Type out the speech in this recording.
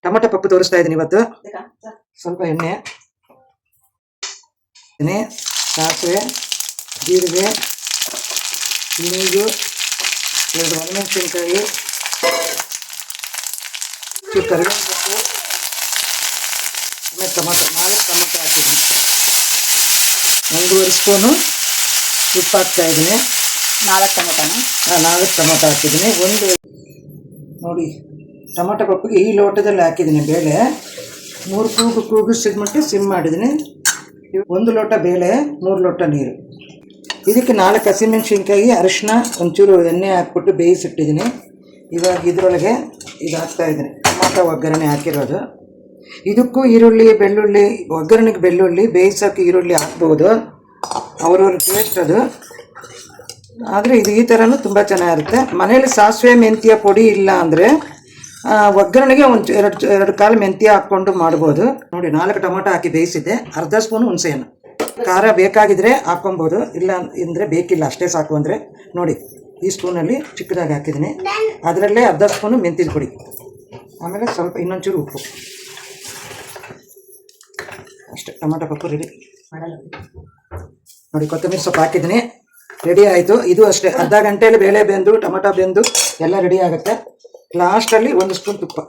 Tomato Pappu ತೋರಿಸ್ತಾ ಇದ್ದೀನಿ ಇವತ್ತು. ಸ್ವಲ್ಪ ಎಣ್ಣೆ, ಸಾಸಿವೆ, ಜೀರಿಗೆ, ಹಿಂಗು, 2 ಒಣಮೆಣಸಿನಕಾಯಿ, ಕರಿಬೇವು ಸೊಪ್ಪು, ಆಮೇಲೆ ಟೊಮೊಟೊ 4 ಟೊಮೊಟೊ ಹಾಕಿದ್ದೀನಿ. 1.5 ಸ್ಪೂನು ಉಪ್ಪು ಹಾಕ್ತಾ ಇದ್ದೀನಿ. 4 ಟೊಮೊಟೊನ 4 ಟೊಮೊಟೊ ಹಾಕಿದ್ದೀನಿ. ಒಂದು ನೋಡಿ ಟೊಮೊಟೊ ಪಪ್ಪಿಗೆ ಈ ಲೋಟದಲ್ಲಿ ಹಾಕಿದ್ದೀನಿ ಬೇಳೆ. 3 ಕೂಗಿಸಿದ್ಬಿಟ್ಟು ಸಿಮ್ ಮಾಡಿದ್ದೀನಿ. 1 ಲೋಟ ಬೇಳೆ, 3 ಲೋಟ ನೀರು. ಇದಕ್ಕೆ 4 ಹಸಿಮೆಣಸಿನ್ಕಾಯಿ, ಅರಿಶಿನ, ಒಂಚೂರು ಎಣ್ಣೆ ಹಾಕ್ಬಿಟ್ಟು ಬೇಯಿಸಿಟ್ಟಿದ್ದೀನಿ. ಇವಾಗ ಇದರೊಳಗೆ ಇದು ಹಾಕ್ತಾಯಿದ್ದೀನಿ, ಟೊಮೊಟೊ ಒಗ್ಗರಣೆ ಹಾಕಿರೋದು. ಇದಕ್ಕೂ ಈರುಳ್ಳಿ, ಬೆಳ್ಳುಳ್ಳಿ, ಒಗ್ಗರಣೆಗೆ ಬೆಳ್ಳುಳ್ಳಿ, ಬೇಯಿಸೋಕ್ಕೆ ಈರುಳ್ಳಿ ಹಾಕ್ಬೋದು, ಅವ್ರವ್ರ ಟೇಸ್ಟ್ ಅದು. ಆದರೆ ಇದು ಈ ಥರನೂ ತುಂಬ ಚೆನ್ನಾಗಿರುತ್ತೆ. ಮನೇಲಿ ಸಾಸಿವೆ ಮೆಂತ್ಯ ಪುಡಿ ಇಲ್ಲ ಅಂದರೆ ಒಗ್ಗರಣೆಗೆ ಒಂದು 2 ಕಾಲು ಮೆಂತ್ಯ ಹಾಕ್ಕೊಂಡು ಮಾಡ್ಬೋದು. ನೋಡಿ 4 ಟೊಮೊಟೊ ಹಾಕಿ ಬೇಯಿಸಿದ್ದೆ. ಅರ್ಧ ಸ್ಪೂನು ಹುಣಸೆಹಣ್ಣು. ಖಾರ ಬೇಕಾಗಿದ್ದರೆ ಹಾಕ್ಕೊಬೋದು, ಇಲ್ಲ ಅಂದರೆ ಬೇಕಿಲ್ಲ, ಅಷ್ಟೇ ಸಾಕು ಅಂದರೆ ನೋಡಿ ಈ ಸ್ಪೂನಲ್ಲಿ ಚಿಕ್ಕದಾಗಿ ಹಾಕಿದ್ದೀನಿ. ಅದರಲ್ಲೇ ಅರ್ಧ ಸ್ಪೂನು ಮೆಂತ್ಯದ ಪುಡಿ, ಆಮೇಲೆ ಸ್ವಲ್ಪ ಇನ್ನೊಂಚೂರು ಉಪ್ಪು, ಅಷ್ಟೇ. Tomato Pappu ready. ನೋಡಿ ಕೊತ್ತಂಬರಿ ಸೊಪ್ಪು ಹಾಕಿದ್ದೀನಿ, ರೆಡಿ ಆಯಿತು. ಇದು ಅಷ್ಟೇ, ಅರ್ಧ ಗಂಟೆಯಲ್ಲಿ ಬೇಳೆ ಬೆಂದು ಟೊಮೊಟೊ ಬೆಂದು ಎಲ್ಲ ರೆಡಿ ಆಗುತ್ತೆ. ಲಾಸ್ಟಲ್ಲಿ 1 ಸ್ಪೂನ್ ತುಪ್ಪ.